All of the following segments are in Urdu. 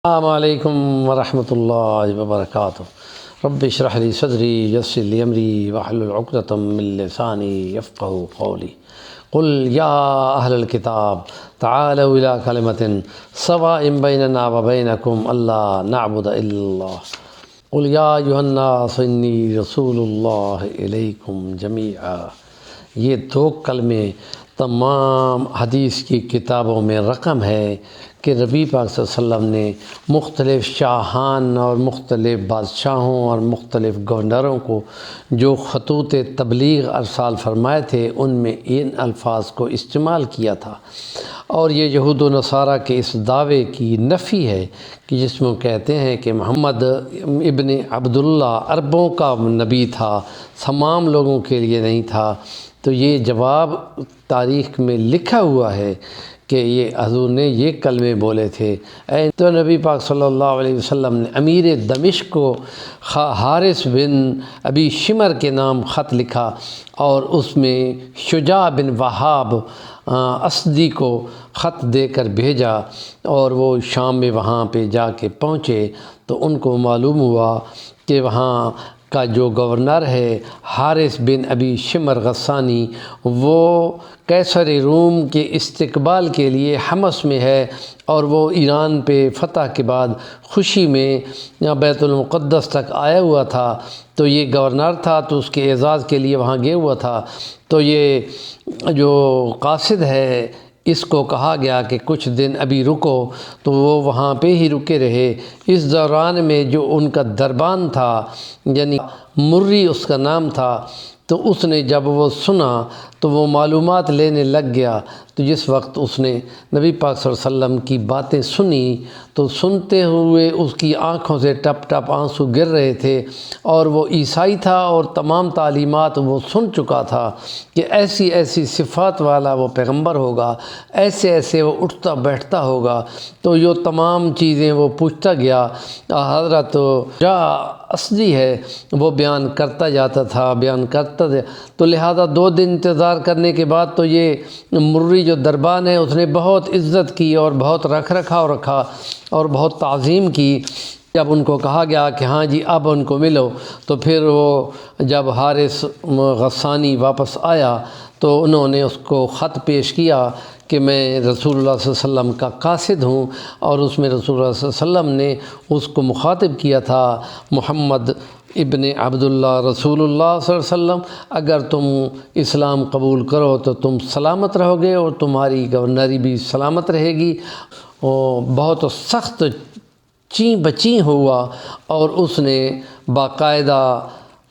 السلام علیکم ورحمۃ اللہ وبرکاتہ۔ رب اشرح لی صدری یسر لی امری واحلل عقدۃ من لسانی یفقہوا قولی۔ قل یا اہل الکتاب تعالوا الی کلمۃ سواء بیننا وبینکم الا نعبد الا اللہ۔ قل یا ایھا الناس انی رسول اللہ الیکم جمیعا۔ یہ دو کلمے تمام حدیث کی کتابوں میں رقم ہے کہ نبی پاک صلی اللہ علیہ وسلم نے مختلف شاہان اور مختلف بادشاہوں اور مختلف گورنروں کو جو خطوط تبلیغ ارسال فرمائے تھے ان میں ان الفاظ کو استعمال کیا تھا، اور یہ یہود و نصارہ کے اس دعوے کی نفی ہے کہ جس میں کہتے ہیں کہ محمد ابن عبداللہ عربوں کا نبی تھا، تمام لوگوں کے لیے نہیں تھا۔ تو یہ جواب تاریخ میں لکھا ہوا ہے کہ یہ حضور نے یہ کلمے بولے تھے۔ تو نبی پاک صلی اللہ علیہ وسلم نے امیر دمشق کو حارث بن ابی شمر کے نام خط لکھا، اور اس میں شجاع بن وہاب اسدی کو خط دے کر بھیجا، اور وہ شام میں وہاں پہ جا کے پہنچے تو ان کو معلوم ہوا کہ وہاں کا جو گورنر ہے حارث بن ابی شمر غسانی، وہ قیصر روم کے استقبال کے لیے حمص میں ہے، اور وہ ایران پہ فتح کے بعد خوشی میں بیت المقدس تک آیا ہوا تھا۔ تو یہ گورنر تھا تو اس کے اعزاز کے لیے وہاں گیا ہوا تھا۔ تو یہ جو قاصد ہے اس کو کہا گیا کہ کچھ دن ابھی رکو، تو وہ وہاں پہ ہی رکے رہے۔ اس دوران میں جو ان کا دربان تھا، یعنی مری اس کا نام تھا، تو اس نے جب وہ سنا تو وہ معلومات لینے لگ گیا۔ تو جس وقت اس نے نبی پاک صلی اللہ علیہ وسلم کی باتیں سنی تو سنتے ہوئے اس کی آنکھوں سے ٹپ ٹپ آنسو گر رہے تھے، اور وہ عیسائی تھا اور تمام تعلیمات وہ سن چکا تھا کہ ایسی ایسی صفات والا وہ پیغمبر ہوگا، ایسے ایسے وہ اٹھتا بیٹھتا ہوگا۔ تو یہ تمام چیزیں وہ پوچھتا گیا۔ حضرت اسدی ہے وہ بیان کرتا جاتا تھا، بیان کرتا تھا۔ تو لہذا 2 دن انتظار کرنے کے بعد تو یہ مری جو دربان ہے اس نے بہت عزت کی اور بہت رکھا اور بہت تعظیم کی۔ جب ان کو کہا گیا کہ ہاں جی اب ان کو ملو، تو پھر وہ جب حارث غسانی واپس آیا تو انہوں نے اس کو خط پیش کیا کہ میں رسول اللہ صلی اللہ علیہ وسلم کا قاصد ہوں، اور اس میں رسول اللہ صلی اللہ علیہ وسلم نے اس کو مخاطب کیا تھا، محمد ابن عبداللہ رسول اللہ صلی اللہ علیہ وسلم، اگر تم اسلام قبول کرو تو تم سلامت رہو گے اور تمہاری گورنری بھی سلامت رہے گی۔ اور بہت سخت چیں بچیں ہوا، اور اس نے باقاعدہ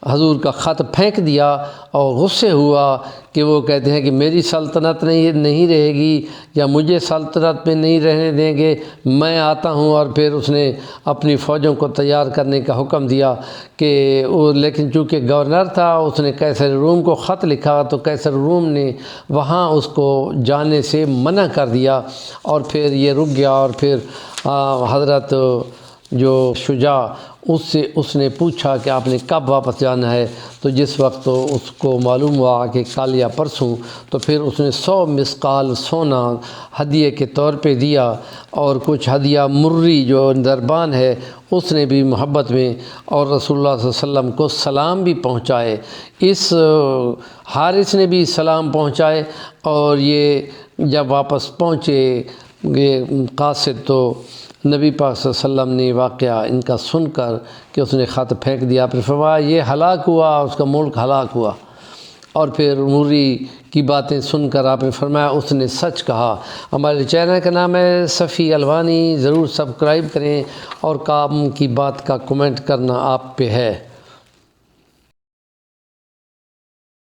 حضور کا خط پھینک دیا اور غصے ہوا کہ وہ کہتے ہیں کہ میری سلطنت نہیں رہے گی، یا مجھے سلطنت میں نہیں رہنے دیں گے، میں آتا ہوں۔ اور پھر اس نے اپنی فوجوں کو تیار کرنے کا حکم دیا کہ لیکن چونکہ گورنر تھا اس نے قیصر روم کو خط لکھا، تو قیصر روم نے وہاں اس کو جانے سے منع کر دیا، اور پھر یہ رک گیا۔ اور پھر حضرت جو شجاع اس نے پوچھا کہ آپ نے کب واپس جانا ہے، تو جس وقت اس کو معلوم ہوا کہ کل یا پرسوں، تو پھر اس نے 100 مثقال سونا ہدیے کے طور پہ دیا، اور کچھ ہدیہ مری جو دربان ہے اس نے بھی محبت میں، اور رسول اللہ صلی اللہ علیہ وسلم کو سلام بھی پہنچائے، اس حارث نے بھی سلام پہنچائے۔ اور یہ جب واپس پہنچے یہ قاصد، تو نبی پاک صلی اللہ علیہ وسلم نے واقعہ ان کا سن کر کہ اس نے خط پھینک دیا، پھر فرمایا یہ ہلاک ہوا، اس کا ملک ہلاک ہوا۔ اور پھر مری کی باتیں سن کر آپ نے فرمایا اس نے سچ کہا۔ ہمارے چینل کا نام ہے صفی الوانی، ضرور سبسکرائب کریں، اور کام کی بات کا کمنٹ کرنا آپ پہ ہے۔